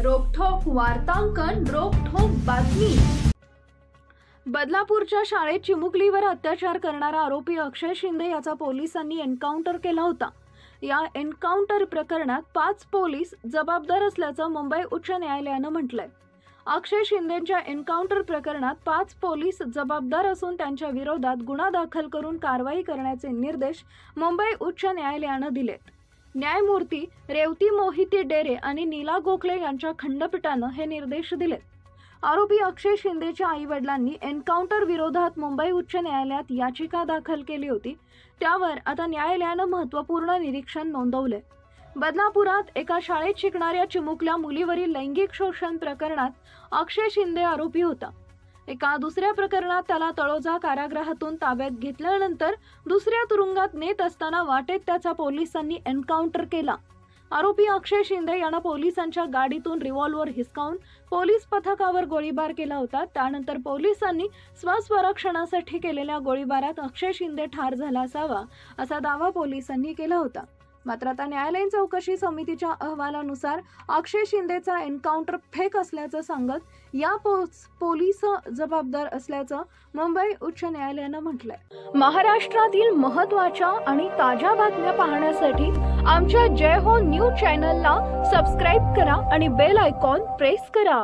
रोखठोक वार्तांकन, रोखठोक बातमी। बदलापूरच्या शाळेत चिमुकलीवर अत्याचार करणारा आरोपी अक्षय शिंदे याचा पोलिसांनी एन्काउंटर केला होता। या एन्काउंटर प्रकरणात 5 पोलीस जबाबदार असल्याचं मुंबई उच्च न्यायालयानं म्हटलंय। अक्षय शिंदेच्या एन्काउंटर प्रकरणात 5 पोलीस जबाबदार असून त्यांच्या विरोधात गुन्हा दाखल करून कारवाई करण्याचे निर्देश मुंबई उच्च न्यायालयानं दिलेत। न्यायमूर्ती रेवती मोहिती डेरे आणि नीला गोखले यांच्या खंडपीठानं हे निर्देश दिलेत। आरोपी अक्षय शिंदेच्या आई-वडिलांनी एन्काउंटर विरोधात मुंबई उच्च न्यायालयात याचिका दाखल केली होती। त्यावर आता न्यायालयानं महत्त्वपूर्ण निरीक्षण नोंदवले। बदलापुरात एका शाळेत शिकणाऱ्या चिमुकल्या मुलीवरील लैंगिक शोषण प्रकरणात अक्षय शिंदे आरोपी होता। एका दुसऱ्या प्रकरणात त्याला तळोजा कारागृहातून ताब्यात घेतल्यानंतर दुसऱ्या तुरुंगात नेत असताना वाटेत त्याचा पोलिसांनी एन्काउंटर केला। आरोपी अक्षय शिंदे यानं पोलिसांच्या गाडीतून रिव्हॉल्वर हिसकावून पोलीस पथकावर गोळीबार केला होता। त्यानंतर पोलिसांनी स्वसंरक्षणासाठी केलेल्या गोळीबारात अक्षय शिंदे ठार झाला असावा असा दावा पोलिसांनी केला होता। मात्र आता न्यायालयीन चौकशी समितीच्या अहवालानुसार अक्षय शिंदेचा एन्काउंटर फेक असल्याचं सांगत या पोलीस जबाबदार असल्याचं मुंबई उच्च न्यायालयानं म्हटलंय। महाराष्ट्रातील महत्त्वाच्या आणि ताज्या बातम्या पाहण्यासाठी आमच्या जय हो न्यूज चॅनलला सबस्क्राइब करा आणि बेल आयकॉन प्रेस करा।